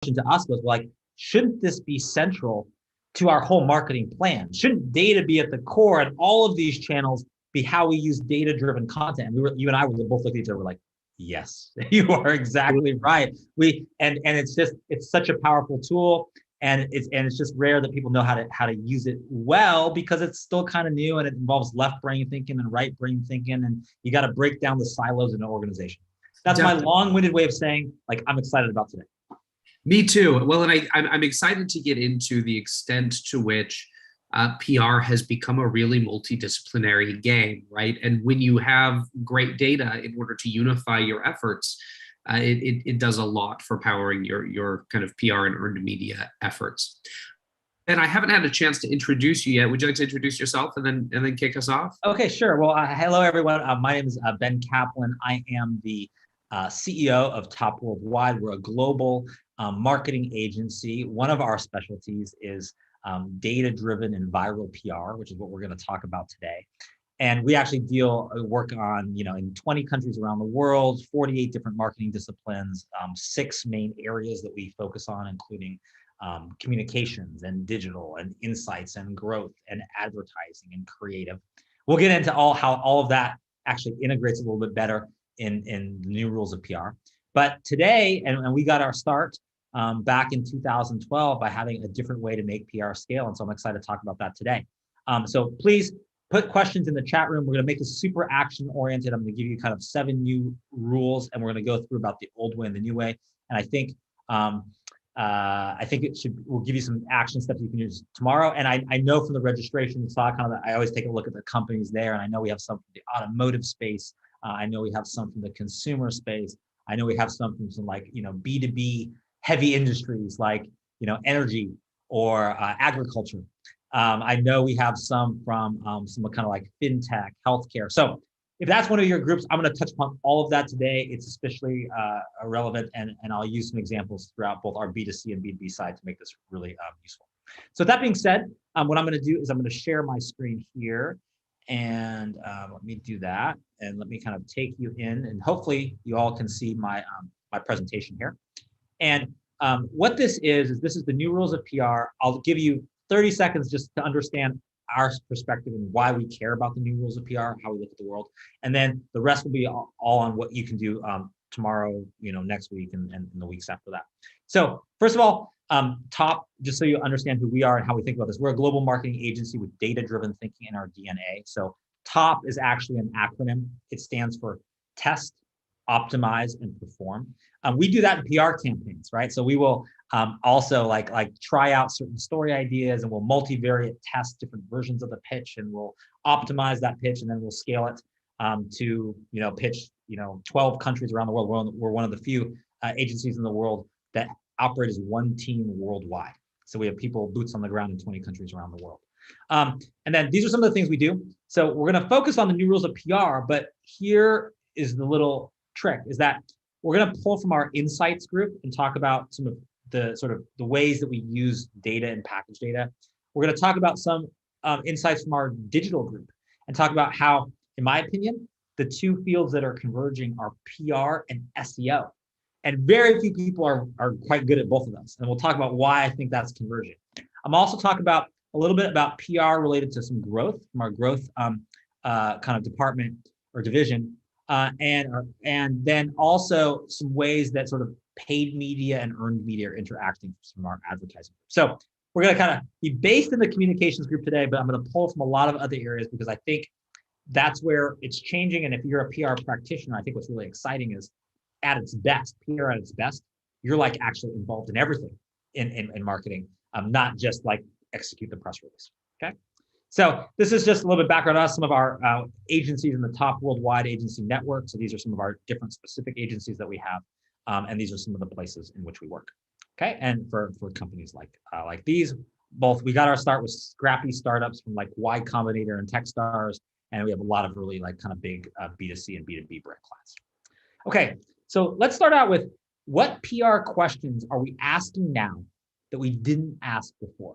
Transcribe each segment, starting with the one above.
to us was like, shouldn't this be central to our whole marketing plan? Shouldn't data be at the core and all of these channels be how we use data-driven content? And you and I were both looking at each other, we're like, yes, you are exactly right. It's such a powerful tool. And it's just rare that people know how to use it well, because it's still kind of new and it involves left brain thinking and right brain thinking, and you got to break down the silos in an organization. That's Definitely. My long-winded way of saying, like, I'm excited about today. Me too. Well, and I'm excited to get into the extent to which PR has become a really multidisciplinary game, right? And when you have great data in order to unify your efforts, it does a lot for powering your kind of PR and earned media efforts. And I haven't had a chance to introduce you yet. Would you like to introduce yourself and then kick us off? Okay, sure. Well, hello everyone. My name is Ben Kaplan. I am the CEO of Top Worldwide. We're a global marketing agency. One of our specialties is data-driven and viral PR, which is what we're going to talk about today. And we actually work on, in 20 countries around the world, 48 different marketing disciplines, 6 main areas that we focus on, including communications and digital and insights and growth and advertising and creative. We'll get into how all of that actually integrates a little bit better in the new rules of PR. But today, and we got our start back in 2012 by having a different way to make PR scale. And so I'm excited to talk about that today. So please put questions in the chat room. We're going to make this super action oriented. I'm going to give you kind of 7 new rules, and we're going to go through about the old way and the new way. And I think we'll give you some action steps you can use tomorrow. And I know from the registration, I always take a look at the companies there, and I know we have some from the automotive space. I know we have some from the consumer space. I know we have some from some B2B heavy industries like energy or agriculture. I know we have some from some kind of like fintech, healthcare. So if that's one of your groups, I'm going to touch upon all of that today. It's especially relevant, and I'll use some examples throughout both our B2C and B2B side to make this really useful. So that being said, what I'm going to do is I'm going to share my screen here, and let me do that, and let me kind of take you in, and hopefully you all can see my my presentation here. And what this is the new rules of PR. I'll give you 30 seconds just to understand our perspective and why we care about the new rules of PR, how we look at the world. And then the rest will be all on what you can do tomorrow, next week, and the weeks after that. So first of all, Top, just so you understand who we are and how we think about this, we're a global marketing agency with data-driven thinking in our DNA. So TOP is actually an acronym. It stands for Test, Optimize, and Perform. We do that in PR campaigns, right? So we will also like try out certain story ideas, and we'll multivariate test different versions of the pitch, and we'll optimize that pitch, and then we'll scale it to pitch 12 countries around the world. We're one of the few agencies in the world that operate as one team worldwide. So we have people boots on the ground in 20 countries around the world. And then these are some of the things we do. So we're going to focus on the new rules of PR, but here is the little trick, is that we're going to pull from our insights group and talk about some of the sort of the ways that we use data and package data. We're going to talk about some insights from our digital group and talk about how, in my opinion, the 2 fields that are converging are PR and SEO. And very few people are quite good at both of those. And we'll talk about why I think that's converging. I'm also talking about a little bit about PR related to some growth from our growth kind of department or division. And then also some ways that sort of paid media and earned media are interacting from our advertising group. So we're going to kind of be based in the communications group today, but I'm going to pull from a lot of other areas because I think that's where it's changing. And if you're a PR practitioner, I think what's really exciting is at its best, PR at its best, you're like actually involved in everything in marketing, not just like execute the press release. Okay. So this is just a little bit background on us, some of our agencies in the Top Worldwide Agency Network. So these are some of our different specific agencies that we have. And these are some of the places in which we work. Okay. And for companies like these, both we got our start with scrappy startups from like Y Combinator and Techstars. And we have a lot of really like kind of big B2C and B2B brand clients. Okay. So let's start out with what PR questions are we asking now that we didn't ask before?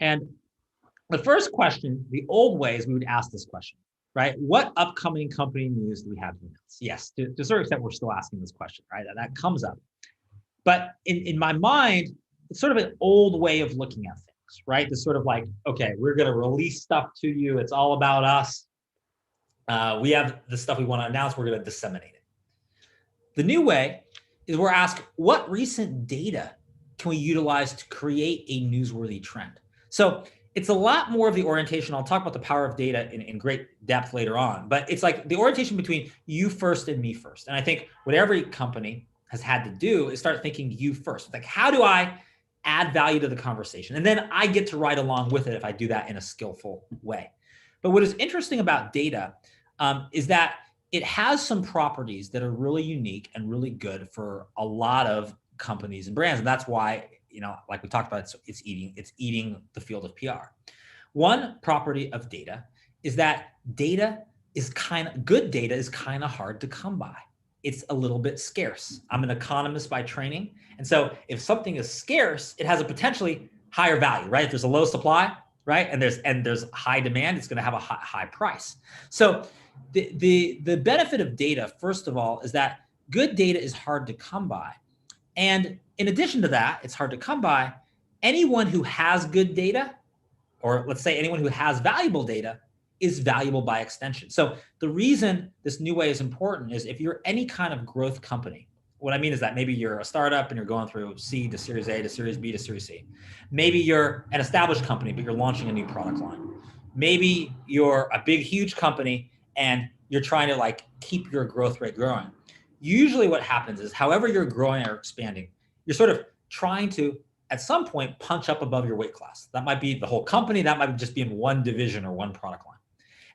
And the first question, the old ways we would ask this question, right? What upcoming company news do we have to announce? Yes, to a certain extent, we're still asking this question, right? That comes up. But in my mind, it's sort of an old way of looking at things, right? It's sort of like, okay, we're going to release stuff to you. It's all about us. We have the stuff we want to announce. We're going to disseminate it. The new way is we're asked, what recent data can we utilize to create a newsworthy trend? So it's a lot more of the orientation. I'll talk about the power of data in great depth later on, but it's like the orientation between you first and me first. And I think what every company has had to do is start thinking you first. Like, how do I add value to the conversation? And then I get to ride along with it if I do that in a skillful way. But what is interesting about data is that it has some properties that are really unique and really good for a lot of companies and brands. And that's why, like we talked about, it's eating the field of PR. One property of data is that good data is kind of hard to come by. It's a little bit scarce. I'm an economist by training. And so if something is scarce, it has a potentially higher value, right? If there's a low supply, right? And there's high demand, it's going to have a high price. So the benefit of data, first of all, is that good data is hard to come by. And in addition to that, it's hard to come by. Anyone who has good data, or let's say anyone who has valuable data, is valuable by extension. So the reason this new way is important is if you're any kind of growth company, what I mean is that maybe you're a startup and you're going through seed to Series A to Series B to Series C. Maybe you're an established company, but you're launching a new product line. Maybe you're a big, huge company and you're trying to like keep your growth rate growing. Usually what happens is however you're growing or expanding, you're sort of trying to, at some point, punch up above your weight class. That might be the whole company. That might just be in one division or one product line.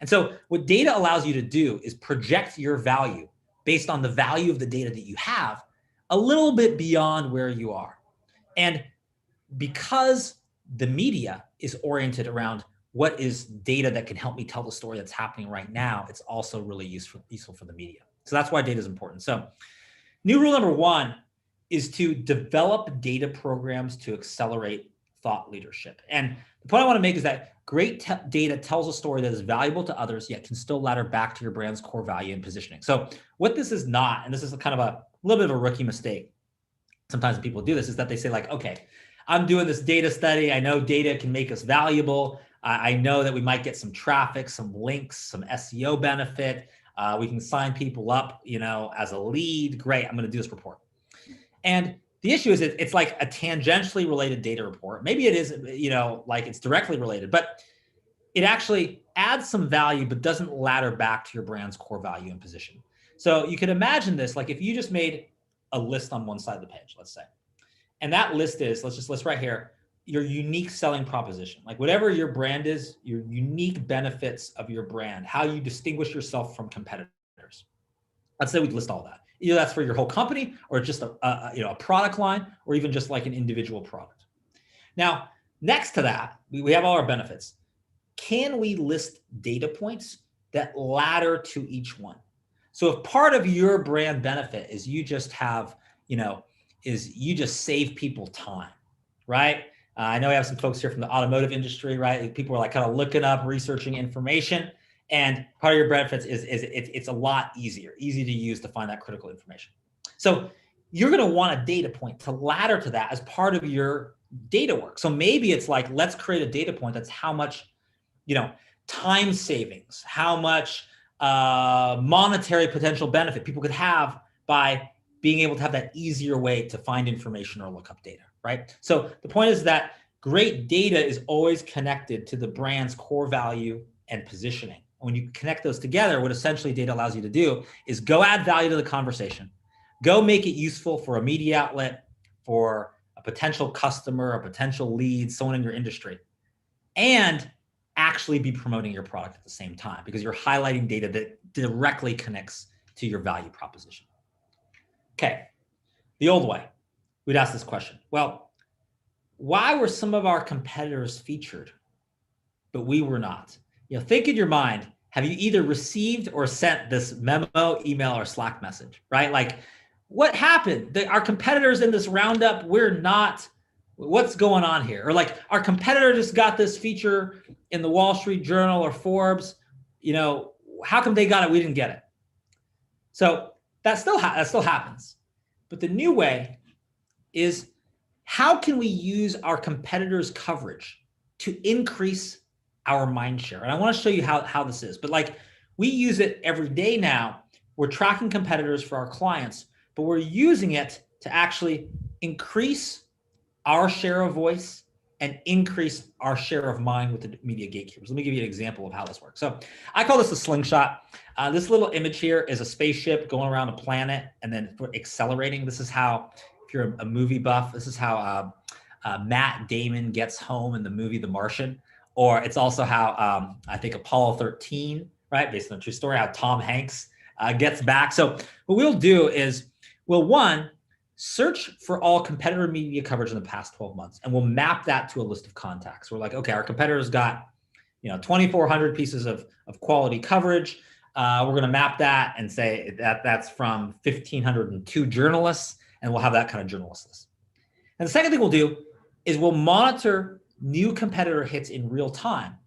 And so what data allows you to do is project your value based on the value of the data that you have a little bit beyond where you are. And because the media is oriented around what is data that can help me tell the story that's happening right now, it's also really useful for the media. So that's why data is important. So new rule number one is to develop data programs to accelerate thought leadership. And the point I want to make is that great data tells a story that is valuable to others, yet can still ladder back to your brand's core value and positioning. So what this is not, and this is kind of a little bit of a rookie mistake, sometimes people do this, is that they say like, okay, I'm doing this data study. I know data can make us valuable. I know that we might get some traffic, some links, some SEO benefit. We can sign people up, as a lead. Great, I'm going to do this report. And the issue is it's like a tangentially related data report. Maybe it is, like it's directly related, but it actually adds some value, but doesn't ladder back to your brand's core value and position. So you could imagine this, like if you just made a list on one side of the page, let's say, and that list is, let's just list right here, your unique selling proposition, like whatever your brand is, your unique benefits of your brand, how you distinguish yourself from competitors. Let's say we list all that. Either that's for your whole company or just a product line or even just like an individual product. Now, next to that, we have all our benefits. Can we list data points that ladder to each one? So if part of your brand benefit is you just have, you just save people time, right? I know we have some folks here from the automotive industry, right? People are like kind of looking up, researching information. And part of your benefits is it's a lot easy to use to find that critical information. So you're going to want a data point to ladder to that as part of your data work. So maybe it's like, let's create a data point that's how much, time savings, how much monetary potential benefit people could have by being able to have that easier way to find information or look up data, right? So the point is that great data is always connected to the brand's core value and positioning. When you connect those together, what essentially data allows you to do is go add value to the conversation, go make it useful for a media outlet, for a potential customer, a potential lead, someone in your industry, and actually be promoting your product at the same time because you're highlighting data that directly connects to your value proposition. Okay, the old way, we'd ask this question. Well, why were some of our competitors featured, but we were not? Think in your mind, have you either received or sent this memo, email, or Slack message, right? Like, what happened? Our competitors in this roundup, we're not, what's going on here? Or like, our competitor just got this feature in the Wall Street Journal or Forbes, how come they got it, we didn't get it? So that still happens. But the new way is how can we use our competitors' coverage to increase our mind share? And I want to show you how this is. But like, we use it every day now. We're tracking competitors for our clients, but we're using it to actually increase our share of voice and increase our share of mind with the media gatekeepers. Let me give you an example of how this works. So I call this a slingshot. This little image here is a spaceship going around a planet and then accelerating. This is how, if you're a movie buff, this is how Matt Damon gets home in the movie The Martian. Or it's also how I think Apollo 13, right, based on a true story, how Tom Hanks gets back. So what we'll do is, one, search for all competitor media coverage in the past 12 months, and we'll map that to a list of contacts. We're like, okay, our competitors got 2,400 pieces of quality coverage. We're going to map that and say that that's from 1,502 journalists, and we'll have that kind of journalist list. And the second thing we'll do is we'll monitor new competitor hits in real time,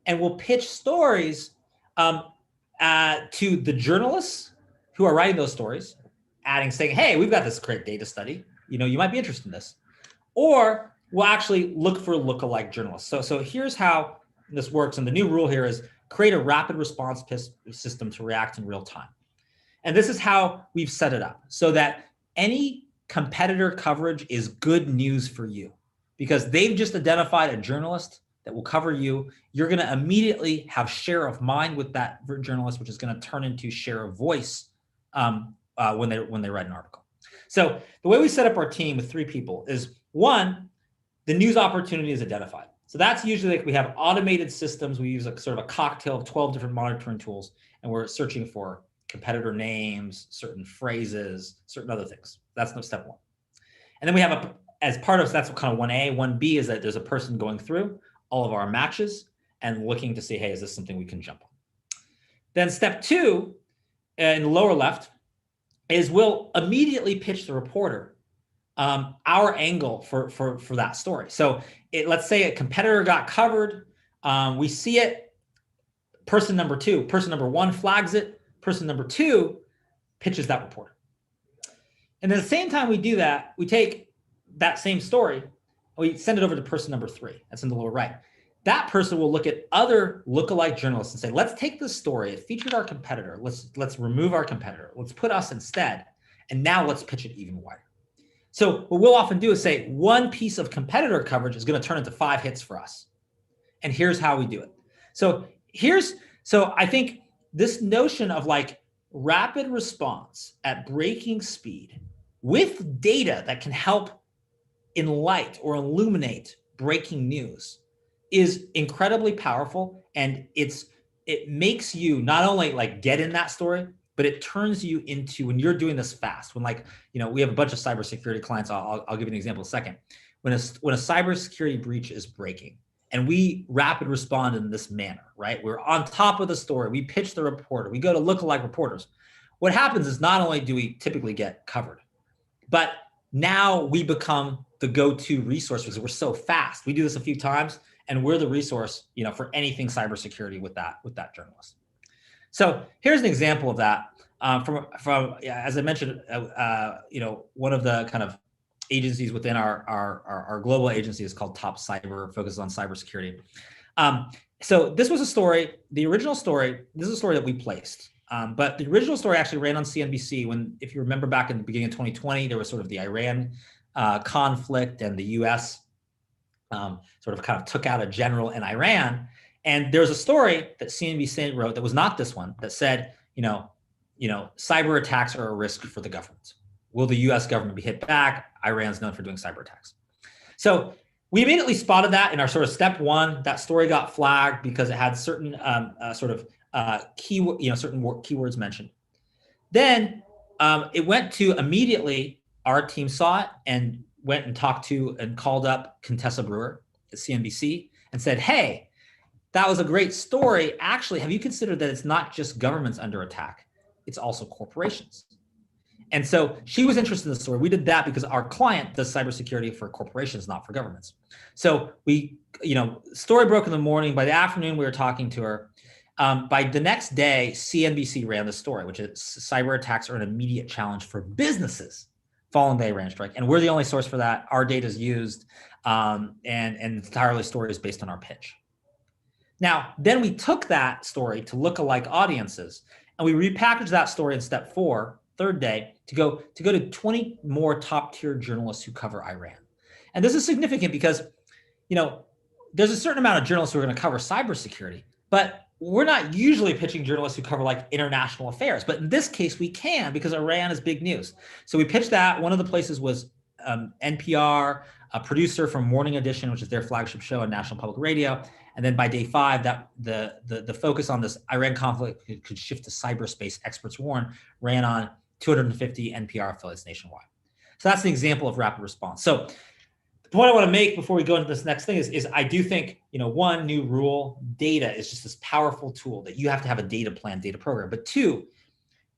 and we'll pitch stories to the journalists who are writing those stories, saying, hey, we've got this great data study. You might be interested in this. Or we'll actually look for lookalike journalists. So here's how this works. And the new rule here is create a rapid response system to react in real time. And this is how we've set it up so that any competitor coverage is good news for you, because they've just identified a journalist that will cover you. You're going to immediately have share of mind with that journalist, which is going to turn into share of voice when they write an article. So the way we set up our team with 3 people is, 1, the news opportunity is identified. So that's usually like we have automated systems. We use a sort of a cocktail of 12 different monitoring tools, and we're searching for competitor names, certain phrases, certain other things. That's step 1. And then we have as part of, that's kind of 1A. 1B is that there's a person going through all of our matches and looking to see, hey, is this something we can jump on? Then step 2, in the lower left, is we'll immediately pitch the reporter our angle for that story. So let's say a competitor got covered. We see it. Person number 1 flags it. Person number 2 pitches that reporter. And at the same time we do that, we take that same story and we send it over to person number 3. That's in the lower right. That person will look at other lookalike journalists and say, let's take this story. It featured our competitor. Let's remove our competitor. Let's put us instead. And now let's pitch it even wider. So what we'll often do is say 1 piece of competitor coverage is going to turn into 5 hits for us. And here's how we do it. So I think this notion of like rapid response at breaking speed with data that can help enlighten or illuminate breaking news is incredibly powerful, and it makes you not only like get in that story, but it turns you into, when you're doing this fast, when we have a bunch of cybersecurity clients. I'll give you an example in a second. When a cybersecurity breach is breaking and we rapid respond in this manner, right? We're on top of the story. We pitch the reporter. We go to lookalike reporters. What happens is not only do we typically get covered, but now we become the go-to resource because we're so fast. We do this a few times, and we're the resource, for anything cybersecurity with that journalist. So here's an example of that from as I mentioned, one of the kind of agencies within our global agency is called Top Cyber, focuses on cybersecurity. So this was a story. The original story. This is a story that we placed. But the original story actually ran on CNBC when, if you remember back in the beginning of 2020, there was sort of the Iran conflict, and the US sort of kind of took out a general in Iran. And there's a story that CNBC wrote that was not this one, that said, cyber attacks are a risk for the government. Will the US government be hit back? Iran's known for doing cyber attacks. So we immediately spotted that in our sort of step 1. That story got flagged because it had certain certain keywords mentioned. Then it went to, immediately our team saw it and went and talked to and called up Contessa Brewer at CNBC and said, hey, that was a great story. Actually, have you considered that it's not just governments under attack? It's also corporations. And so she was interested in the story. We did that because our client does cybersecurity for corporations, not for governments. So we, story broke in the morning. By the afternoon, we were talking to her. By the next day, CNBC ran the story, which is cyber attacks are an immediate challenge for businesses, following the Iran strike. And we're the only source for that. Our data is used, and entirely story is based on our pitch. Now, then we took that story to lookalike audiences, and we repackaged that story in step 4, third day, to go to 20 more top tier journalists who cover Iran. And this is significant because, there's a certain amount of journalists who are going to cover cybersecurity, but we're not usually pitching journalists who cover like international affairs. But in this case, we can, because Iran is big news. So we pitched that. One of the places was NPR, a producer from Morning Edition, which is their flagship show on National Public Radio. And then by day 5, that the focus on this Iran conflict could shift to cyberspace, experts warn, ran on 250 NPR affiliates nationwide. So that's an example of rapid response. So the point I want to make before we go into this next thing is I do think, one, new rule, data is just this powerful tool that you have to have a data plan, data program. But 2,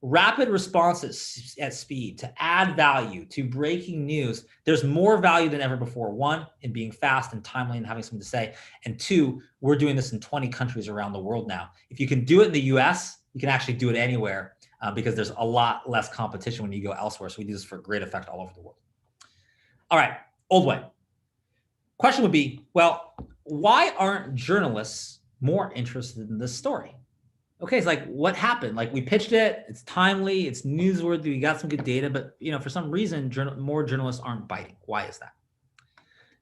rapid responses at speed to add value to breaking news. There's more value than ever before. 1, in being fast and timely and having something to say. And 2, we're doing this in 20 countries around the world now. If you can do it in the US, you can actually do it anywhere because there's a lot less competition when you go elsewhere. So we do this for great effect all over the world. All right, old way. Question would be, well, why aren't journalists more interested in this story? Okay, it's like, what happened? Like, we pitched it, it's timely, it's newsworthy, we got some good data, but for some reason, more journalists aren't biting. Why is that?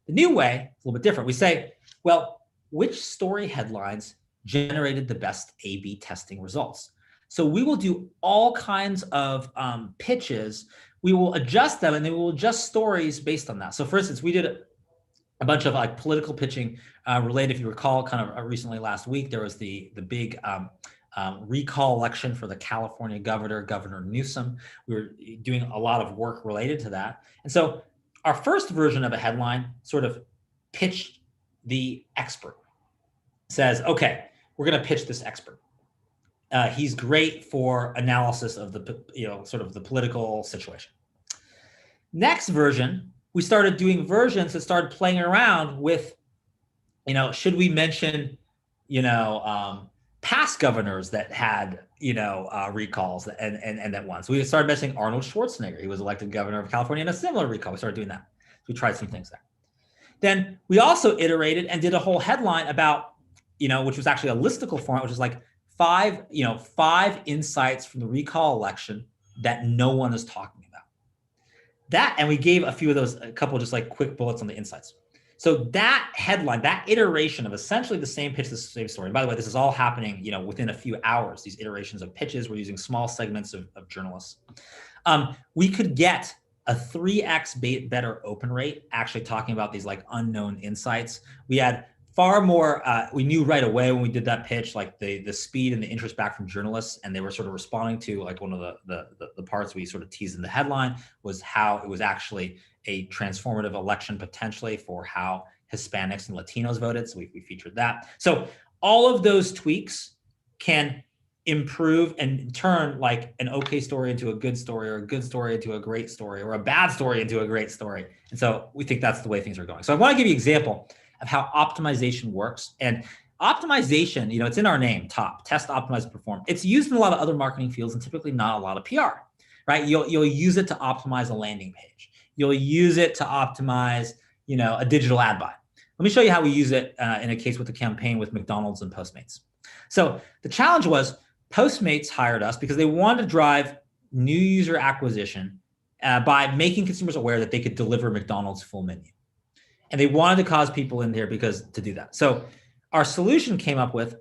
The new way is a little bit different. We say, well, which story headlines generated the best A/B testing results? So we will do all kinds of pitches. We will adjust them, and then we will adjust stories based on that. So for instance, we did a bunch of like political pitching related, if you recall, kind of recently last week, there was the big recall election for the California Governor Newsom. We were doing a lot of work related to that. And so our first version of a headline sort of pitched the expert. Says, okay, we're going to pitch this expert. He's great for analysis of the, sort of the political situation. Next version, we started doing versions that started playing around with, should we mention, past governors that had, recalls and that won. So we started mentioning Arnold Schwarzenegger. He was elected governor of California in a similar recall. We started doing that. So we tried some things there. Then we also iterated and did a whole headline about, which was actually a listicle format, which is like 5 insights from the recall election that no one is talking about. That, and we gave a few of those, a couple of just like quick bullets on the insights. So that headline, that iteration of essentially the same pitch, the same story. And by the way, this is all happening, within a few hours, these iterations of pitches. We're using small segments of journalists. We could get a 3x better open rate, actually talking about these like unknown insights. We had far more, we knew right away when we did that pitch, like the speed and the interest back from journalists, and they were sort of responding to like one of the parts we sort of teased in the headline was how it was actually a transformative election potentially for how Hispanics and Latinos voted. So we featured that. So all of those tweaks can improve and turn like an okay story into a good story, or a good story into a great story, or a bad story into a great story. And so we think that's the way things are going. So I want to give you an example of how optimization works. And optimization, it's in our name, TOP, test, optimize, perform. It's used in a lot of other marketing fields and typically not a lot of PR, right? You'll use it to optimize a landing page. You'll use it to optimize, a digital ad buy. Let me show you how we use it in a case with a campaign with McDonald's and Postmates. So the challenge was Postmates hired us because they wanted to drive new user acquisition by making consumers aware that they could deliver McDonald's full menu. And they wanted to cause people in there to do that. So our solution came up with,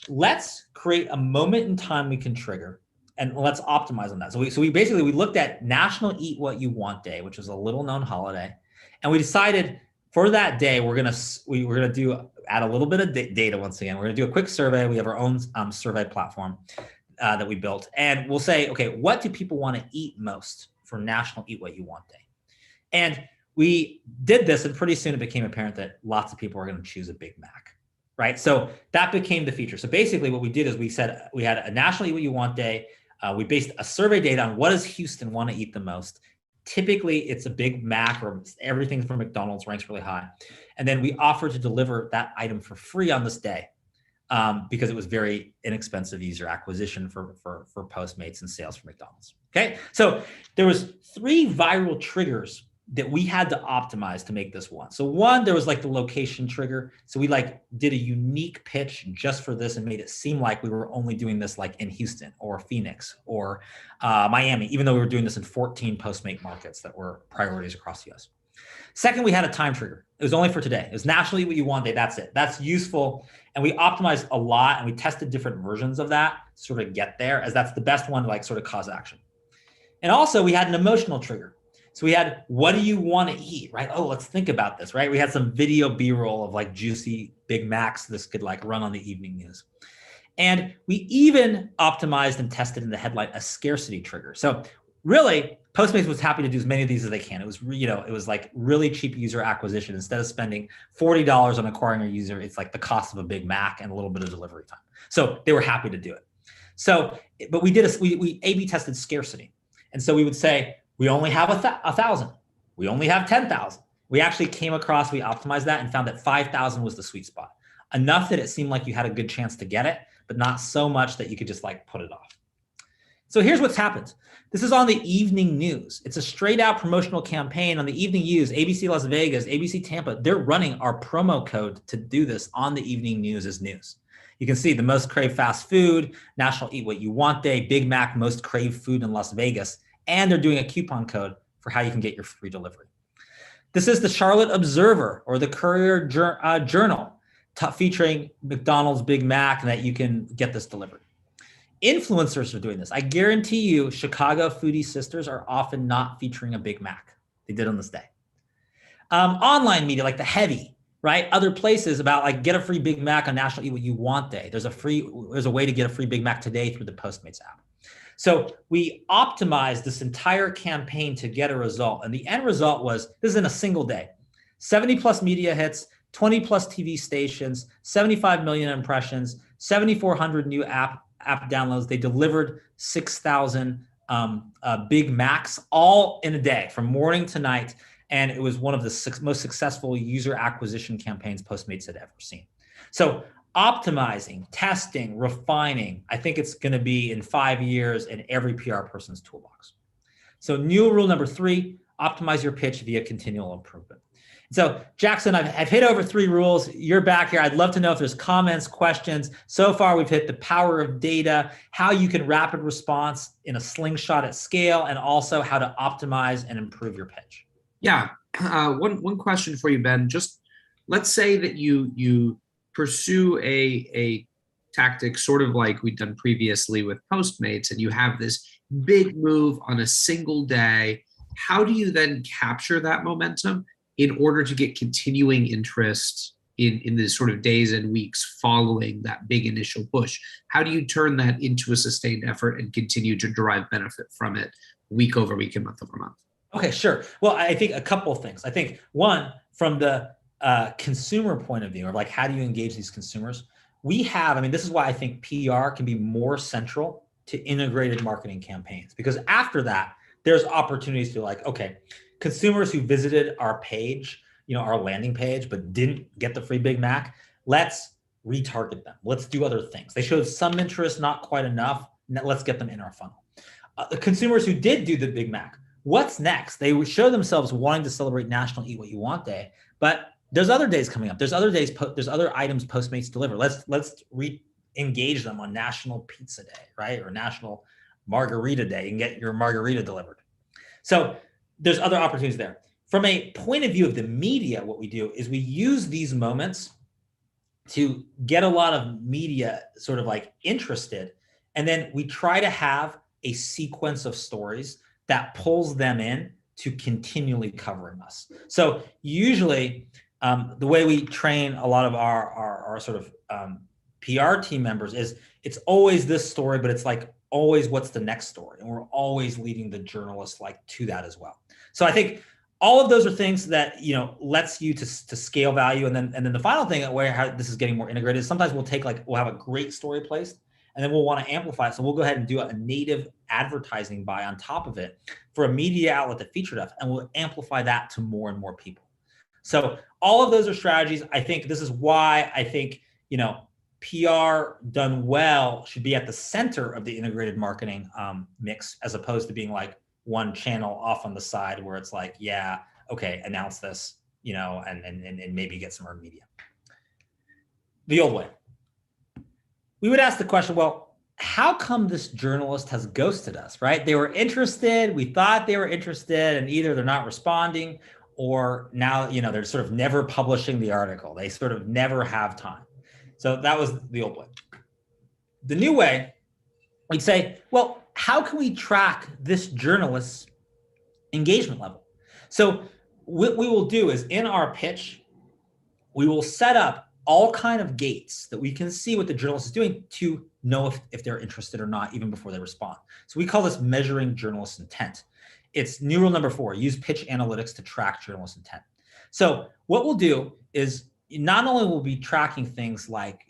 let's create a moment in time we can trigger, and let's optimize on that. So we basically looked at National Eat What You Want Day, which was a little known holiday. And we decided for that day, we're gonna add a little bit of data once again. We're gonna do a quick survey. We have our own survey platform that we built. And we'll say, okay, what do people want to eat most for National Eat What You Want Day? And we did this, and pretty soon it became apparent that lots of people are going to choose a Big Mac, right? So that became the feature. So basically what we did is we said we had a National Eat What You Want Day. We based a survey data on what does Houston want to eat the most. Typically, it's a Big Mac, or everything from McDonald's ranks really high. And then we offered to deliver that item for free on this day. because it was very inexpensive user acquisition for Postmates and sales for McDonald's. Okay, so there was 3 viral triggers that we had to optimize to make this one. So one, there was like the location trigger. So we like did a unique pitch just for this and made it seem like we were only doing this like in Houston or Phoenix or Miami, even though we were doing this in 14 Postmate markets that were priorities across the US. Second, we had a time trigger. It was only for today. It was nationally what you want day. That's it. That's useful. And we optimized a lot and we tested different versions of that to sort of get there, as that's the best one to like sort of cause action. And also we had an emotional trigger. So we had, what do you want to eat, right? Oh, let's think about this, right? We had some video B-roll of like juicy Big Macs. This could like run on the evening news. And we even optimized and tested in the headline a scarcity trigger. So really, Postmates was happy to do as many of these as they can. It was, it was like really cheap user acquisition. Instead of spending $40 on acquiring a user, it's like the cost of a Big Mac and a little bit of delivery time. So they were happy to do it. So, but we A/B tested scarcity. And so we would say, we only have 1,000. We only have 10,000. We actually came across, we optimized that and found that 5,000 was the sweet spot. Enough that it seemed like you had a good chance to get it, but not so much that you could just like put it off. So here's what's happened. This is on the evening news. It's a straight out promotional campaign on the evening news. ABC Las Vegas, ABC Tampa, they're running our promo code to do this on the evening news as news. You can see the most craved fast food, National Eat What You Want Day, Big Mac most craved food in Las Vegas. And they're doing a coupon code for how you can get your free delivery. This is the Charlotte Observer or the Courier Journal featuring McDonald's Big Mac and that you can get this delivered. Influencers are doing this. I guarantee you Chicago Foodie Sisters are often not featuring a Big Mac. They did on this day. Online media like The Heavy, right? Other places about like get a free Big Mac on National Eat What You Want Day. There's a way to get a free Big Mac today through the Postmates app. So we optimized this entire campaign to get a result. And the end result was, this is in a single day, 70 plus media hits, 20 plus TV stations, 75 million impressions, 7,400 new app downloads. They delivered 6,000 Big Macs all in a day from morning to night. And it was one of the most successful user acquisition campaigns Postmates had ever seen. So optimizing, testing, refining, I think it's going to be in 5 years in every PR person's toolbox. So new rule number 3, optimize your pitch via continual improvement. So Jackson, I've hit over 3 rules. You're back here. I'd love to know if there's comments, questions. So far, we've hit the power of data, how you can rapid response in a slingshot at scale, and also how to optimize and improve your pitch. Yeah, one question for you, Ben. Just let's say that you pursue a tactic sort of like we've done previously with Postmates, and you have this big move on a single day. How do you then capture that momentum in order to get continuing interest in the sort of days and weeks following that big initial push? How do you turn that into a sustained effort and continue to derive benefit from it week over week and month over month? Okay, sure. Well, I think a couple of things. I think one, from the consumer point of view, or like how do you engage these consumers? This is why I think PR can be more central to integrated marketing campaigns, because after that, there's opportunities to like, okay, consumers who visited our page, our landing page, but didn't get the free Big Mac, let's retarget them. Let's do other things. They showed some interest, not quite enough. Let's get them in our funnel. The consumers who did do the Big Mac, what's next? They show themselves wanting to celebrate National Eat What You Want Day, but there's other days coming up. There's other days. There's other items Postmates deliver. Let's re-engage them on National Pizza Day, right? Or National Margarita Day. You can get your margarita delivered. So there's other opportunities there. From a point of view of the media, what we do is we use these moments to get a lot of media sort of like interested, and then we try to have a sequence of stories that pulls them in to continually covering us. So usually the way we train a lot of our sort of PR team members is it's always this story, but it's like always what's the next story. And we're always leading the journalists like to that as well. So I think all of those are things that, lets you to scale value. And then the final thing where how this is getting more integrated is sometimes we'll have a great story placed and then we'll want to amplify it. So we'll go ahead and do a native advertising buy on top of it for a media outlet that featured us, and we'll amplify that to more and more people. So all of those are strategies. I think this is why I think, PR done well should be at the center of the integrated marketing mix, as opposed to being like one channel off on the side where it's like, yeah, okay, announce this, and maybe get some earned media. The old way. We would ask the question, well, how come this journalist has ghosted us, right? They were interested, we thought they were interested, and either they're not responding, or now, they're sort of never publishing the article. They sort of never have time. So that was the old way. The new way, we'd say, well, how can we track this journalist's engagement level? So what we will do is, in our pitch, we will set up all kind of gates that we can see what the journalist is doing to know if they're interested or not, even before they respond. So we call this measuring journalist intent. It's new rule number 4, use pitch analytics to track journalist intent. So what we'll do is, not only will we be tracking things like,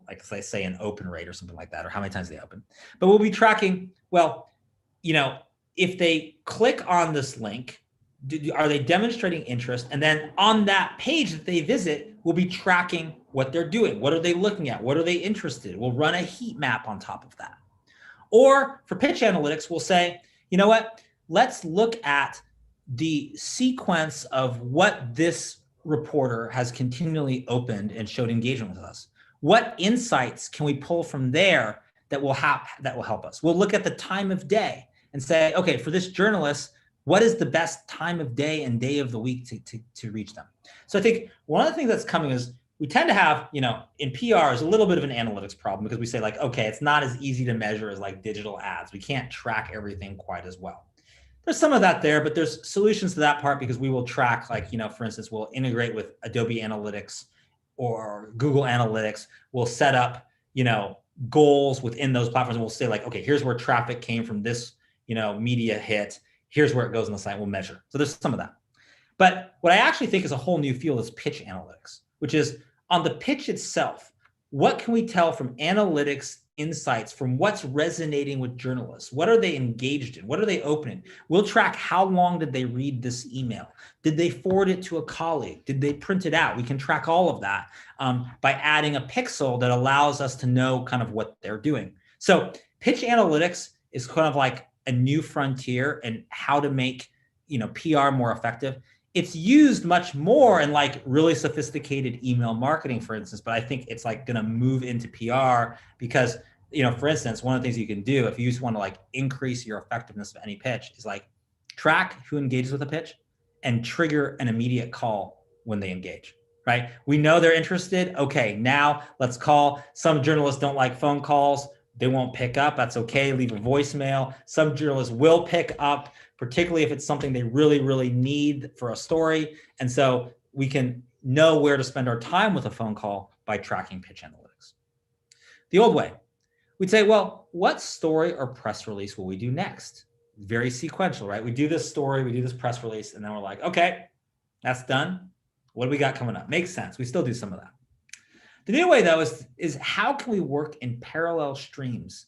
like let's say an open rate or something like that, or how many times they open, but we'll be tracking, well, if they click on this link, are they demonstrating interest? And then on that page that they visit, we'll be tracking what they're doing. What are they looking at? What are they interested in? We'll run a heat map on top of that. Or for pitch analytics, we'll say, you know what? Let's look at the sequence of what this reporter has continually opened and showed engagement with us. What insights can we pull from there that will help us? We'll look at the time of day and say, okay, for this journalist, what is the best time of day and day of the week to reach them? So I think one of the things that's coming is, we tend to have, in PR, is a little bit of an analytics problem, because we say like, okay, it's not as easy to measure as like digital ads. We can't track everything quite as well. There's some of that there, but there's solutions to that part, because we will track, like, for instance, we'll integrate with Adobe Analytics or Google Analytics. We'll set up, goals within those platforms, and we'll say like, okay, here's where traffic came from this, media hit. Here's where it goes on the site. We'll measure. So there's some of that. But what I actually think is a whole new field is pitch analytics, which is on the pitch itself. What can we tell from analytics insights from what's resonating with journalists? What are they engaged in? What are they opening? We'll track how long did they read this email? Did they forward it to a colleague? Did they print it out? We can track all of that by adding a pixel that allows us to know kind of what they're doing. So pitch analytics is kind of like a new frontier in how to make PR more effective. It's used much more in like really sophisticated email marketing, for instance, but I think it's like going to move into PR because, for instance, one of the things you can do if you just want to like increase your effectiveness of any pitch is like track who engages with a pitch and trigger an immediate call when they engage, right? We know they're interested. Okay, now let's call. Some journalists don't like phone calls. They won't pick up. That's okay. Leave a voicemail. Some journalists will pick up, particularly if it's something they really, really need for a story. And so we can know where to spend our time with a phone call by tracking pitch analytics. The old way, we'd say, well, what story or press release will we do next? Very sequential, right? We do this story, we do this press release, and then we're like, okay, that's done. What do we got coming up? Makes sense. We still do some of that. The new way, though, is how can we work in parallel streams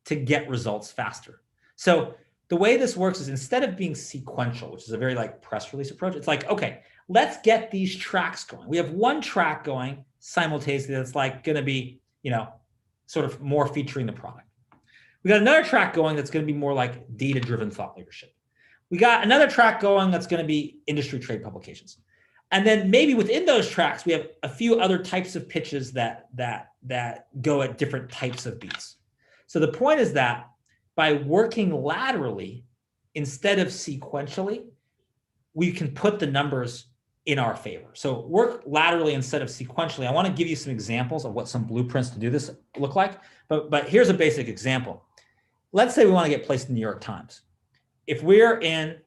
to get results faster? So the way this works is, instead of being sequential, which is a very like press release approach, it's like, okay, let's get these tracks going. We have one track going simultaneously that's like going to be, sort of more featuring the product. We got another track going that's going to be more like data-driven thought leadership. We got another track going that's going to be industry trade publications. And then maybe within those tracks, we have a few other types of pitches that go at different types of beats. So the point is that by working laterally instead of sequentially, we can put the numbers in our favor. So work laterally instead of sequentially. I want to give you some examples of what some blueprints to do this look like. But here's a basic example. Let's say we want to get placed in the New York Times. If we're in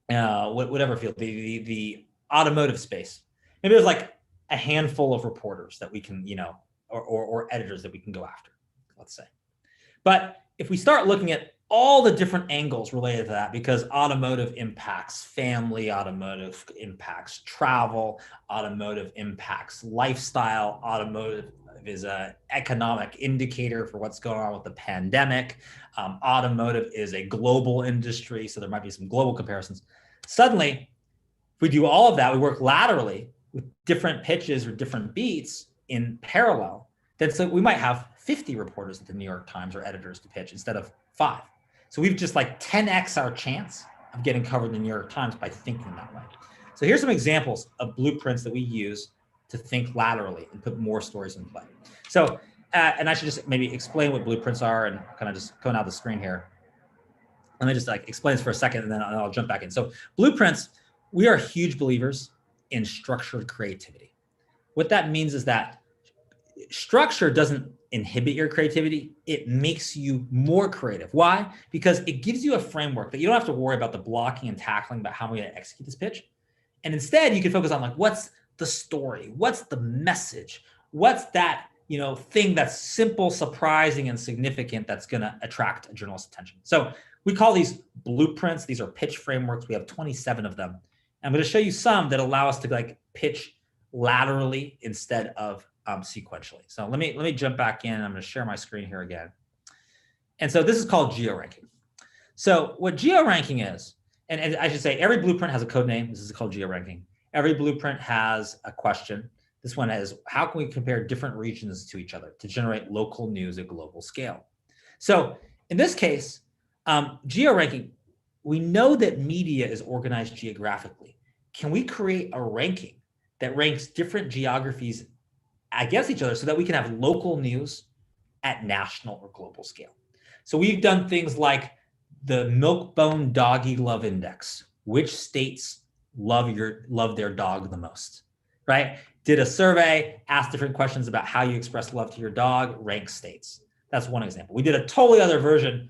whatever field, the automotive space, maybe there's like a handful of reporters that we can, or editors that we can go after, let's say. But if we start looking at all the different angles related to that, because automotive impacts family, automotive impacts travel, automotive impacts lifestyle, automotive is an economic indicator for what's going on with the pandemic. Automotive is a global industry, so there might be some global comparisons. Suddenly, if we do all of that, we work laterally with different pitches or different beats in parallel, Then so we might have 50 reporters at the New York Times or editors to pitch instead of 5. So we've just like 10x our chance of getting covered in the New York Times by thinking that way. So here's some examples of blueprints that we use to think laterally and put more stories in play. So, and I should just maybe explain what blueprints are and kind of just going out the screen here. Let me just like explain this for a second and then I'll jump back in. So blueprints, we are huge believers in structured creativity. What that means is that structure doesn't inhibit your creativity. It makes you more creative. Why? Because it gives you a framework that you don't have to worry about the blocking and tackling about how I'm going to execute this pitch. And instead you can focus on like, what's the story? What's the message? What's that, thing that's simple, surprising, and significant that's going to attract a journalist's attention? So we call these blueprints. These are pitch frameworks. We have 27 of them. And I'm going to show you some that allow us to like pitch laterally instead of sequentially. So let me jump back in. I'm going to share my screen here again. And so this is called Geo Ranking. So what Geo Ranking is, and I should say every blueprint has a code name. This is called Geo Ranking. Every blueprint has a question. This one is, how can we compare different regions to each other to generate local news at global scale? So in this case, Geo Ranking, we know that media is organized geographically. Can we create a ranking that ranks different geographies against each other so that we can have local news at national or global scale? So we've done things like the Milk-Bone Doggy Love Index. Which states love their dog the most, right? Did a survey, asked different questions about how you express love to your dog, rank states. That's one example. We did a totally other version.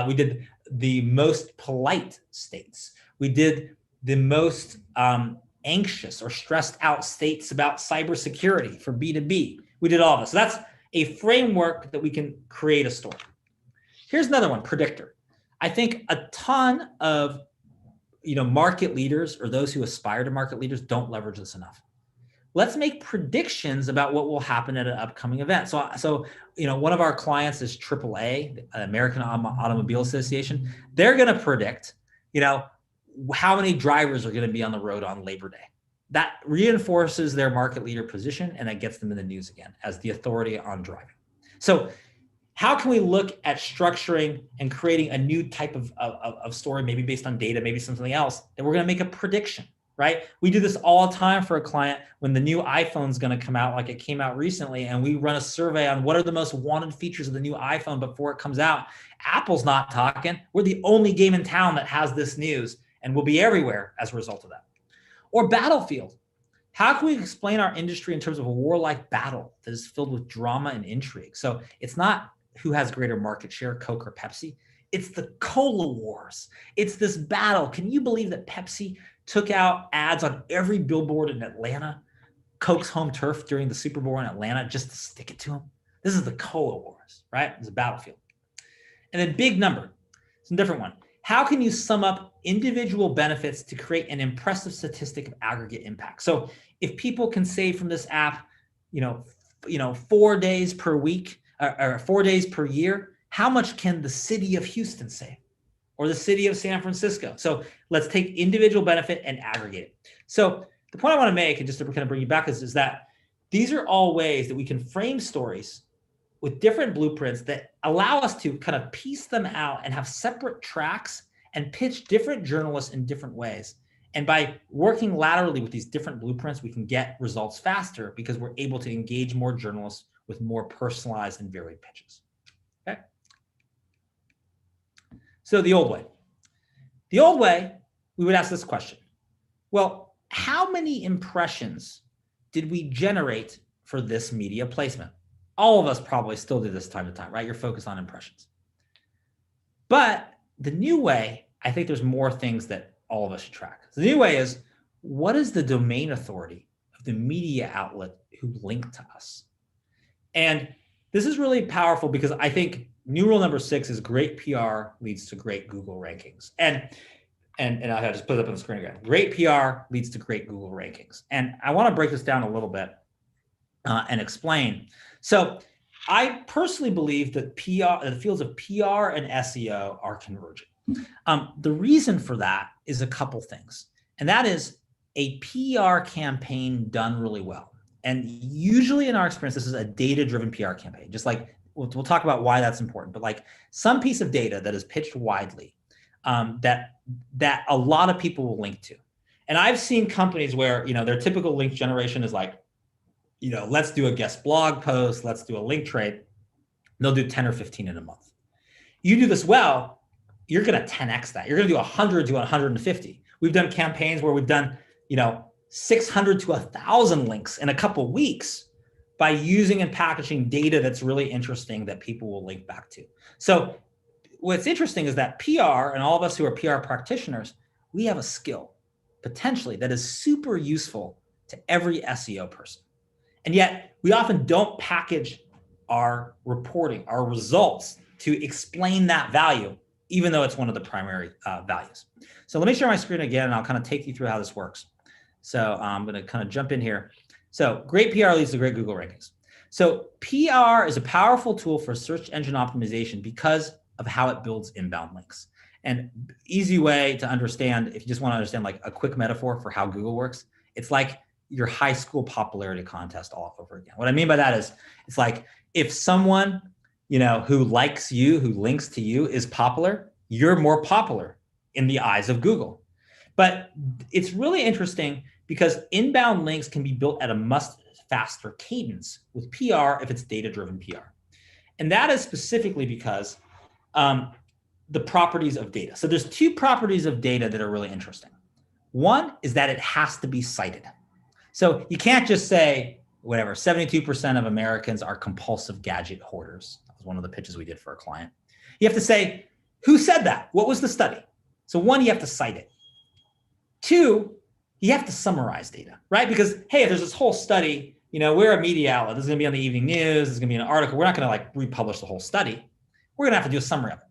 We did the most polite states. We did the most anxious or stressed out states about cybersecurity for B2B. We did all of this. So that's a framework that we can create a story. Here's another one, predictor. I think a ton of market leaders or those who aspire to market leaders don't leverage this enough. Let's make predictions about what will happen at an upcoming event. So one of our clients is AAA, the American Automobile Association. They're going to predict, how many drivers are going to be on the road on Labor Day. That reinforces their market leader position and that gets them in the news again as the authority on driving. So how can we look at structuring and creating a new type of story, maybe based on data, maybe something else, that we're going to make a prediction, right? We do this all the time for a client when the new iPhone is going to come out, like it came out recently, and we run a survey on what are the most wanted features of the new iPhone before it comes out. Apple's not talking. We're the only game in town that has this news and will be everywhere as a result of that. Or battlefield. How can we explain our industry in terms of a warlike battle that is filled with drama and intrigue? So it's not who has greater market share, Coke or Pepsi. It's the cola wars. It's this battle. Can you believe that Pepsi took out ads on every billboard in Atlanta, Coke's home turf during the Super Bowl in Atlanta, just to stick it to them? This is the cola wars, right? It's a battlefield. And then big number. It's a different one. How can you sum up individual benefits to create an impressive statistic of aggregate impact? So if people can save from this app, 4 days per week, or 4 days per year, how much can the city of Houston save or the city of San Francisco? So let's take individual benefit and aggregate it. So the point I want to make, and just to kind of bring you back, is that these are all ways that we can frame stories with different blueprints that allow us to kind of piece them out and have separate tracks and pitch different journalists in different ways. And by working laterally with these different blueprints, we can get results faster because we're able to engage more journalists with more personalized and varied pitches. Okay. So the old way. The old way, we would ask this question. Well, how many impressions did we generate for this media placement? All of us probably still do this time to time, right? You're focused on impressions. But the new way, I think there's more things that all of us should track. So the new way is, what is the domain authority of the media outlet who linked to us? And this is really powerful because I think new rule number 6 is great PR leads to great Google rankings. And I'll just put it up on the screen again. Great PR leads to great Google rankings. And I want to break this down a little bit and explain. So I personally believe that the fields of PR and SEO are converging. The reason for that is a couple things. And that is a PR campaign done really well. And usually in our experience, this is a data-driven PR campaign. Just like we'll talk about why that's important, but like some piece of data that is pitched widely that a lot of people will link to. And I've seen companies where, their typical link generation is like, let's do a guest blog post, let's do a link trade. They'll do 10 or 15 in a month. You do this well, you're going to 10x that. You're going to do 100 to 150. We've done campaigns where we've done, 600 to 1,000 links in a couple of weeks by using and packaging data that's really interesting that people will link back to. So what's interesting is that PR, and all of us who are PR practitioners, we have a skill potentially that is super useful to every SEO person. And yet we often don't package our reporting, our results to explain that value, even though it's one of the primary values. So let me share my screen again, and I'll kind of take you through how this works. So I'm going to kind of jump in here. So great PR leads to great Google rankings. So PR is a powerful tool for search engine optimization because of how it builds inbound links. And easy way to understand, if you just want to understand like a quick metaphor for how Google works, it's like your high school popularity contest all over again. What I mean by that is, it's like if someone, who likes you, who links to you is popular, you're more popular in the eyes of Google. But it's really interesting because inbound links can be built at a much faster cadence with PR if it's data-driven PR. And that is specifically because the properties of data. So there's two properties of data that are really interesting. One is that it has to be cited. So you can't just say, 72% of Americans are compulsive gadget hoarders. That was one of the pitches we did for a client. You have to say, who said that? What was the study? So one, you have to cite it. Two, you have to summarize data, right? Because, hey, if there's this whole study, we're a media outlet. This is going to be on the evening news. This is going to be an article. We're not going to republish the whole study. We're going to have to do a summary of it.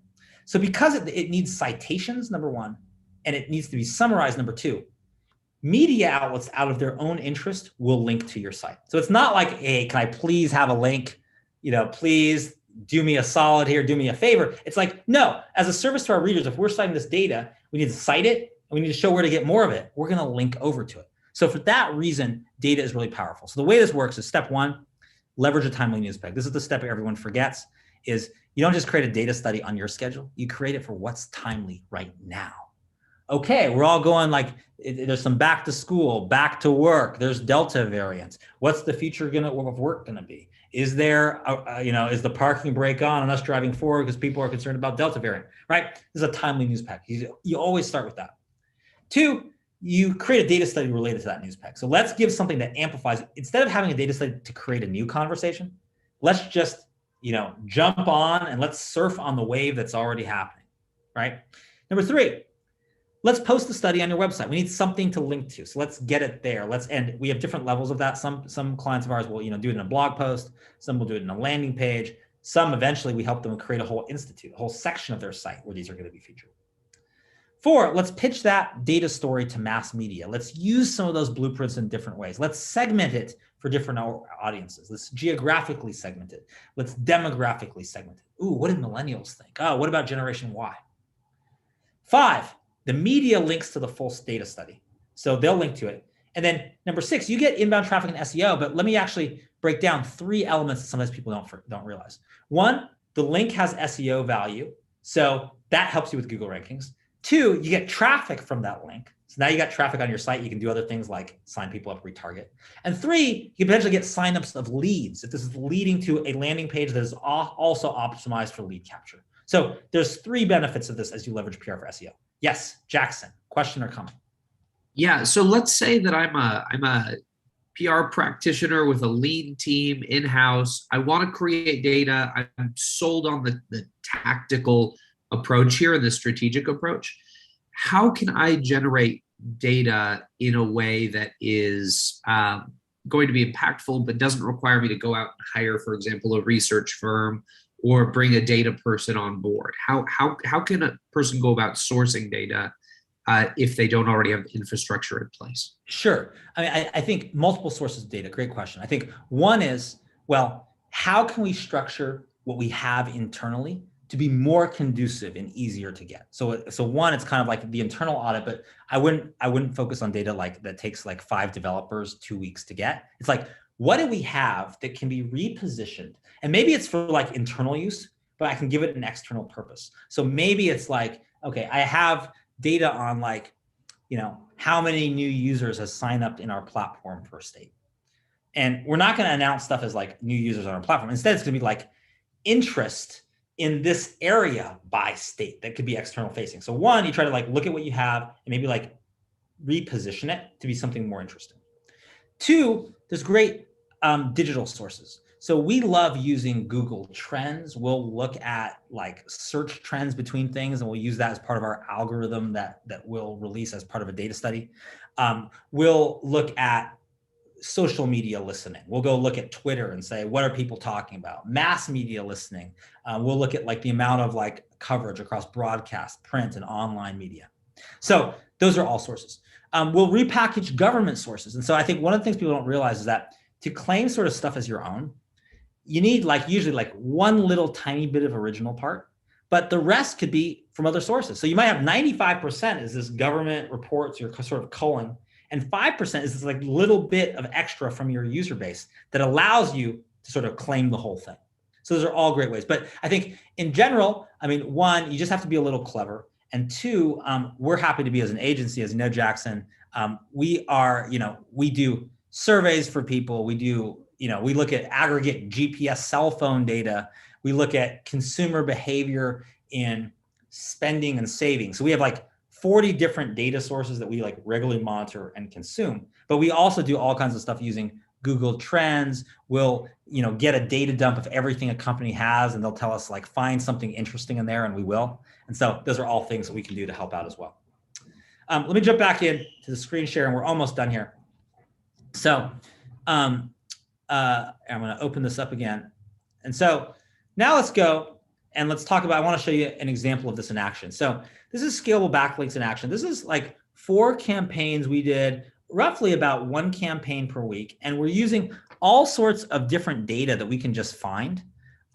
So because it needs citations, number one, and it needs to be summarized, number two, media outlets out of their own interest will link to your site. So it's not like, hey, can I please have a link? Please do me a solid here, do me a favor. It's like, no, as a service to our readers, if we're citing this data, we need to cite it, and we need to show where to get more of it. We're going to link over to it. So for that reason, data is really powerful. So the way this works is step one, leverage a timely news peg. This is the step everyone forgets, is you don't just create a data study on your schedule. You create it for what's timely right now. Okay, we're all going there's some back to school, back to work. There's Delta variants. What's the future of work going to be? Is there, is the parking brake on and us driving forward because people are concerned about Delta variant, right? This is a timely news pack. You always start with that. Two, you create a data study related to that news pack. So let's give something that amplifies. Instead of having a data study to create a new conversation, let's just, jump on and let's surf on the wave that's already happening, right? Number three, let's post the study on your website. We need something to link to. So let's get it there. And we have different levels of that. Some clients of ours will, do it in a blog post. Some will do it in a landing page. Some eventually we help them create a whole institute, a whole section of their site where these are going to be featured. Four, let's pitch that data story to mass media. Let's use some of those blueprints in different ways. Let's segment it for different audiences. Let's geographically segment it. Let's demographically segment it. Ooh, what did millennials think? Oh, what about Generation Y? Five, the media links to the full data study. So they'll link to it. And then number six, you get inbound traffic and SEO, but let me actually break down three elements that sometimes people don't realize. One, the link has SEO value. So that helps you with Google rankings. Two, you get traffic from that link. So now you got traffic on your site. You can do other things like sign people up, retarget. And three, you potentially get signups of leads if this is leading to a landing page that is also optimized for lead capture. So there's three benefits of this as you leverage PR for SEO. Yes, Jackson, question or comment? Yeah, so let's say that I'm a PR practitioner with a lean team in-house. I want to create data. I'm sold on the tactical approach here and the strategic approach. How can I generate data in a way that is going to be impactful, but doesn't require me to go out and hire, for example, a research firm or bring a data person on board? How can a person go about sourcing data if they don't already have infrastructure in place? Sure. I mean, I think multiple sources of data. Great question. I think one is, well, how can we structure what we have internally to be more conducive and easier to get? So one, it's kind of like the internal audit, but I wouldn't focus on data like that takes like 5 developers 2 weeks to get. It's like, what do we have that can be repositioned? And maybe it's for like internal use, but I can give it an external purpose. So maybe it's like, okay, I have data on like, how many new users has signed up in our platform per state. And we're not going to announce stuff as like new users on our platform. Instead, it's going to be like interest in this area by state that could be external facing. So one, you try to like look at what you have and maybe like reposition it to be something more interesting. Two, there's great digital sources. So we love using Google Trends. We'll look at like search trends between things, and we'll use that as part of our algorithm that we'll release as part of a data study. We'll look at social media listening. We'll go look at Twitter and say, what are people talking about? Mass media listening. We'll look at like the amount of like coverage across broadcast, print, and online media. So those are all sources. We'll repackage government sources. And so I think one of the things people don't realize is that to claim sort of stuff as your own, you need like usually like one little tiny bit of original part, but the rest could be from other sources. So you might have 95% is this government reports you're sort of culling, and 5% is this like little bit of extra from your user base that allows you to sort of claim the whole thing. So those are all great ways. But I think in general, I mean, one, you just have to be a little clever. And two, we're happy to be as an agency, as you know, Jackson. We are, we do surveys for people. We do, we look at aggregate GPS cell phone data. We look at consumer behavior in spending and saving. So we have like 40 different data sources that we like regularly monitor and consume. But we also do all kinds of stuff using Google Trends. We'll, get a data dump of everything a company has, and they'll tell us like, find something interesting in there, and we will. And so those are all things that we can do to help out as well. Let me jump back in to the screen share, and we're almost done here. So I'm going to open this up again. And so now let's go and let's talk about, I want to show you an example of this in action. So this is scalable backlinks in action. This is like 4 campaigns we did, roughly about 1 campaign per week. And we're using all sorts of different data that we can just find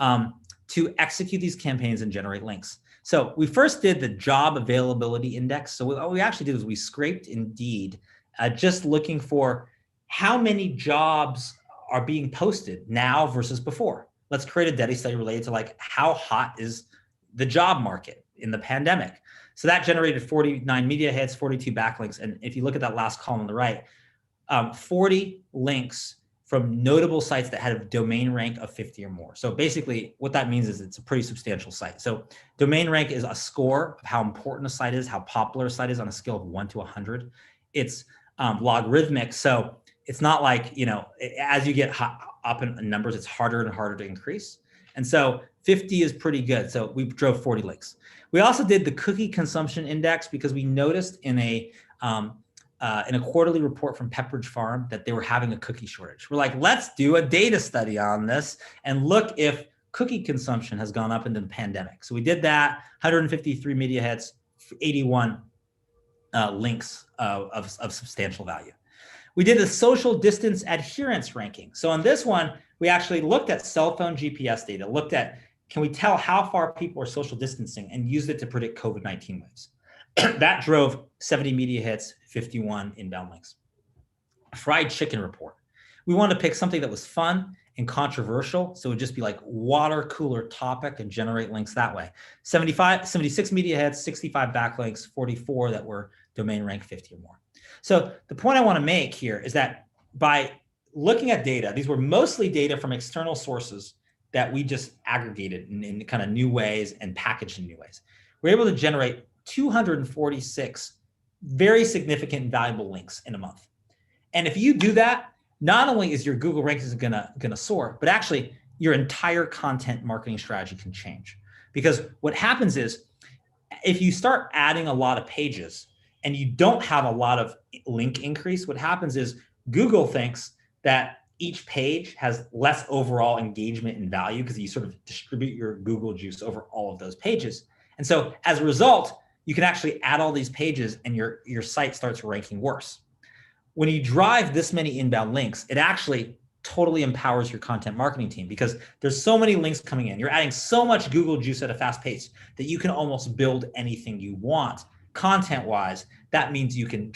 to execute these campaigns and generate links. So we first did the job availability index. So what we actually did is we scraped Indeed, just looking for how many jobs are being posted now versus before. Let's create a data study related to like how hot is the job market in the pandemic. So that generated 49 media hits, 42 backlinks. And if you look at that last column on the right, 40 links from notable sites that had a domain rank of 50 or more. So basically what that means is it's a pretty substantial site. So domain rank is a score of how important a site is, how popular a site is on a scale of 1 to 100. It's logarithmic. So it's not like, as you get up in numbers, it's harder and harder to increase. And so 50 is pretty good. So we drove 40 links. We also did the cookie consumption index because we noticed in a quarterly report from Pepperidge Farm that they were having a cookie shortage. We're like, let's do a data study on this and look if cookie consumption has gone up into the pandemic. So we did that, 153 media hits, 81 links of substantial value. We did a social distance adherence ranking. So on this one, we actually looked at cell phone GPS data, looked at, can we tell how far people are social distancing, and used it to predict COVID-19 waves. That drove 70 media hits, 51 inbound links. A fried chicken report. We wanted to pick something that was fun and controversial. So it would just be like water cooler topic and generate links that way. 76 media hits, 65 backlinks, 44 that were domain rank 50 or more. So the point I want to make here is that by looking at data, these were mostly data from external sources that we just aggregated in kind of new ways and packaged in new ways. We're able to generate 246 very significant and valuable links in a month. And if you do that, not only is your Google rankings gonna soar, but actually your entire content marketing strategy can change. Because what happens is, if you start adding a lot of pages and you don't have a lot of link increase, what happens is Google thinks that each page has less overall engagement and value because you sort of distribute your Google juice over all of those pages. And so as a result, you can actually add all these pages and your site starts ranking worse. When you drive this many inbound links, it actually totally empowers your content marketing team because there's so many links coming in. You're adding so much Google juice at a fast pace that you can almost build anything you want. Content-wise, that means you can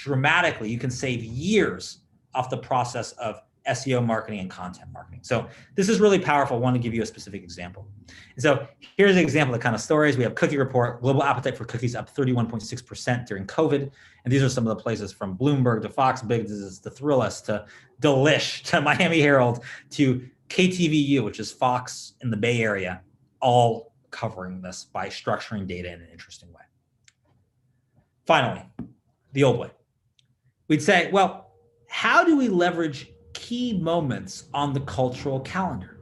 save years off the process of SEO marketing, and content marketing. So this is really powerful. I want to give you a specific example. And so here's an example of the kind of stories. We have Cookie Report, global appetite for cookies up 31.6% during COVID. And these are some of the places from Bloomberg to Fox Business to Thrillist to Delish to Miami Herald to KTVU, which is Fox in the Bay Area, all covering this by structuring data in an interesting way. Finally, the old way. We'd say, well, how do we leverage key moments on the cultural calendar?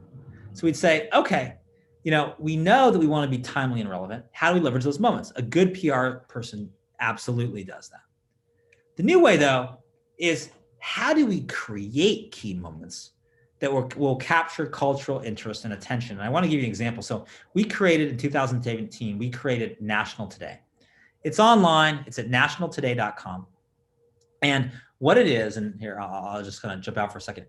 So we'd say, okay, we know that we want to be timely and relevant. How do we leverage those moments? A good PR person absolutely does that. The new way, though, is how do we create key moments that will capture cultural interest and attention? And I want to give you an example. So we created in 2017, we created National Today. It's online. It's at nationaltoday.com. And what it is, and here, I'll just kind of jump out for a second.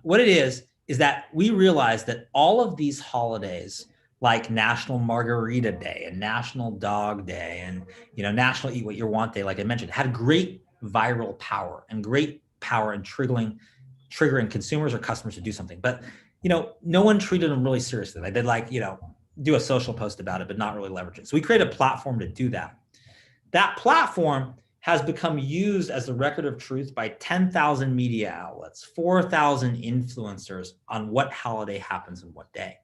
What it is that we realized that all of these holidays, like National Margarita Day and National Dog Day and National Eat What You Want Day, like I mentioned, had great viral power and great power in triggering consumers or customers to do something. But no one treated them really seriously. They did do a social post about it, but not really leverage it. So we created a platform to do that. That platform has become used as the record of truth by 10,000 media outlets, 4,000 influencers on what holiday happens and what day.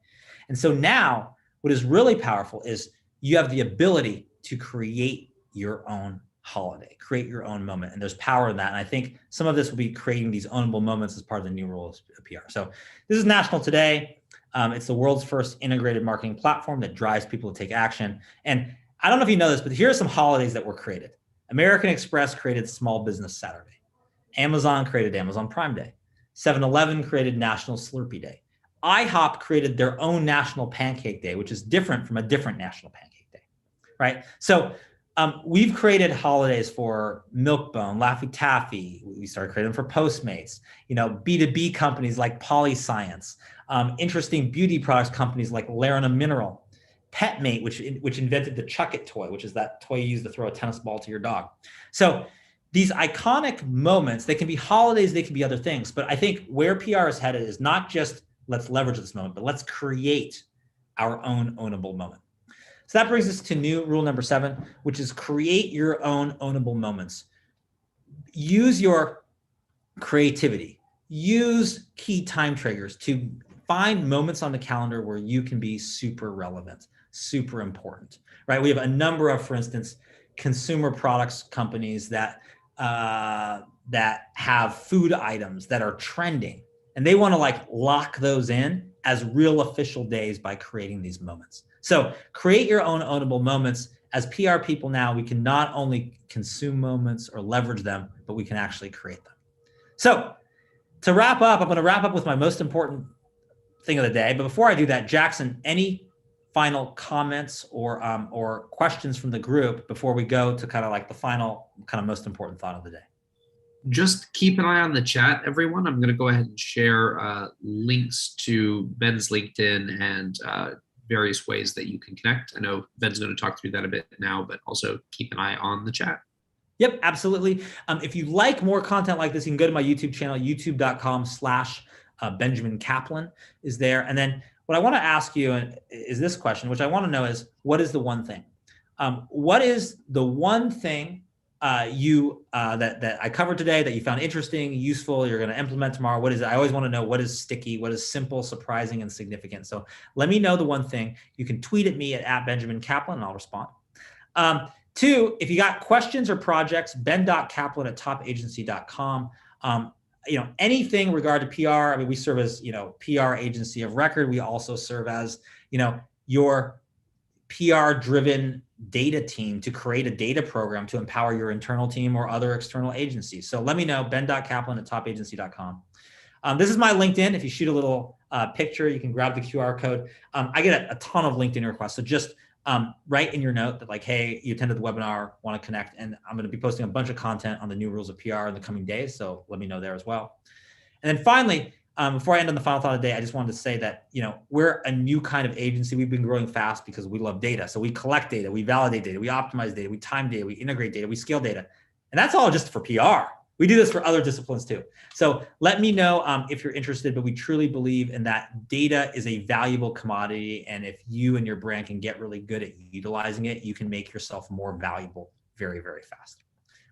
And so now what is really powerful is you have the ability to create your own holiday, create your own moment. And there's power in that. And I think some of this will be creating these ownable moments as part of the new rules of PR. So this is National Today. It's the world's first integrated marketing platform that drives people to take action. And I don't know if you know this, but here are some holidays that were created. American Express created Small Business Saturday. Amazon created Amazon Prime Day. 7-Eleven created National Slurpee Day. IHOP created their own National Pancake Day, which is different from a different National Pancake Day, right? So we've created holidays for Milkbone, Laffy Taffy. We started creating them for Postmates, B2B companies like Polyscience, interesting beauty products companies like Larina Mineral, Petmate, which invented the Chuck It toy, which is that toy you use to throw a tennis ball to your dog. So these iconic moments, they can be holidays, they can be other things. But I think where PR is headed is not just let's leverage this moment, but let's create our own ownable moment. So that brings us to new rule number 7, which is create your own ownable moments. Use your creativity. Use key time triggers to find moments on the calendar where you can be super relevant, super important, right? We have a number of, for instance, consumer products companies that have food items that are trending, and they want to lock those in as real official days by creating these moments. So create your own ownable moments. As PR people now, we can not only consume moments or leverage them, but we can actually create them. So to wrap up, I'm going to wrap up with my most important thing of the day. But before I do that, Jackson, any final comments or questions from the group before we go to kind of the final kind of most important thought of the day? Just keep an eye on the chat, everyone. I'm going to go ahead and share links to Ben's LinkedIn and various ways that you can connect. I know Ben's going to talk through that a bit now, but also keep an eye on the chat. Yep, absolutely. If you like more content like this, you can go to my YouTube channel, youtube.com/Benjamin Kaplan is there. And then what I want to ask you is this question, which I want to know is, what is the one thing? What is the one thing that I covered today that you found interesting, useful, you're going to implement tomorrow? What is it? I always want to know what is sticky, what is simple, surprising, and significant. So let me know the one thing. You can tweet at me at Benjamin Kaplan and I'll respond. 2, if you got questions or projects, ben.kaplan@topagency.com. Anything regard to PR. I mean, we serve as, PR agency of record. We also serve as, your PR-driven data team to create a data program to empower your internal team or other external agencies. So let me know, ben.kaplan@topagency.com. This is my LinkedIn. If you shoot a little picture, you can grab the QR code. I get a ton of LinkedIn requests. So just write in your note that hey, you attended the webinar, want to connect. And I'm going to be posting a bunch of content on the new rules of PR in the coming days. So let me know there as well. And then finally, before I end on the final thought of the day, I just wanted to say that, we're a new kind of agency. We've been growing fast because we love data. So we collect data, we validate data, we optimize data, we time data, we integrate data, we scale data. And that's all just for PR. We do this for other disciplines too. So let me know if you're interested, but we truly believe in that data is a valuable commodity. And if you and your brand can get really good at utilizing it, you can make yourself more valuable very, very fast.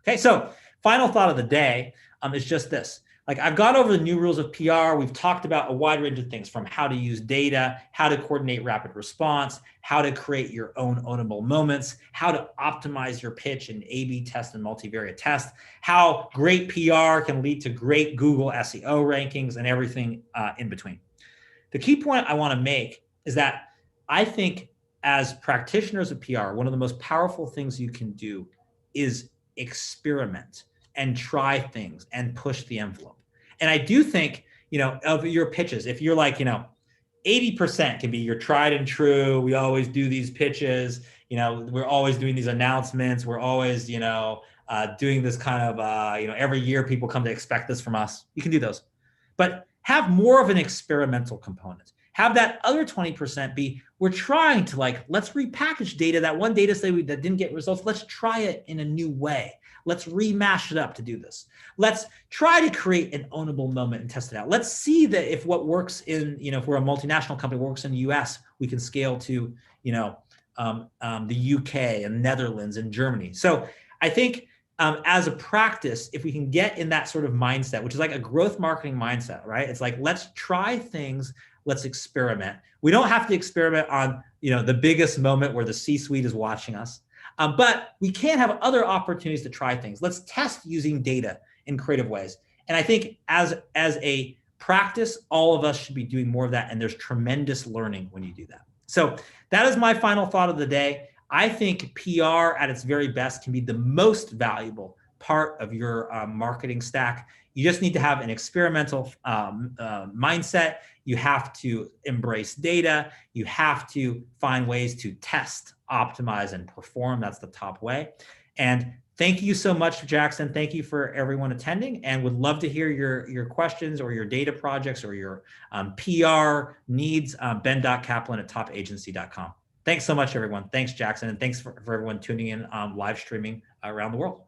Okay, so final thought of the day is just this. Like, I've gone over the new rules of PR. We've talked about a wide range of things, from how to use data, how to coordinate rapid response, how to create your own ownable moments, how to optimize your pitch and A/B test and multivariate test, how great PR can lead to great Google SEO rankings, and everything in between. The key point I want to make is that I think as practitioners of PR, one of the most powerful things you can do is experiment and try things and push the envelope. And I do think, of your pitches, if you're like, 80% can be your tried and true. We always do these pitches. We're always doing these announcements. We're always, doing this kind of, every year people come to expect this from us. You can do those, but have more of an experimental component. Have that other 20% be, we're trying to let's repackage data, that one data set that didn't get results. Let's try it in a new way. Let's remash it up to do this. Let's try to create an ownable moment and test it out. Let's see that if what works in, if we're a multinational company, works in the US, we can scale to, the UK and Netherlands and Germany. So I think as a practice, if we can get in that sort of mindset, which is like a growth marketing mindset, right? It's like, let's try things, let's experiment. We don't have to experiment on, the biggest moment where the C-suite is watching us. But we can have other opportunities to try things. Let's test using data in creative ways. And I think as a practice, all of us should be doing more of that. And there's tremendous learning when you do that. So that is my final thought of the day. I think PR at its very best can be the most valuable part of your marketing stack. You just need to have an experimental mindset. You have to embrace data. You have to find ways to test, optimize, and perform. That's the top way. And thank you so much, Jackson. Thank you for everyone attending, and would love to hear your questions or your data projects or your PR needs. ben.kaplan@topagency.com. Thanks so much, everyone. Thanks, Jackson. And thanks for everyone tuning in live streaming around the world.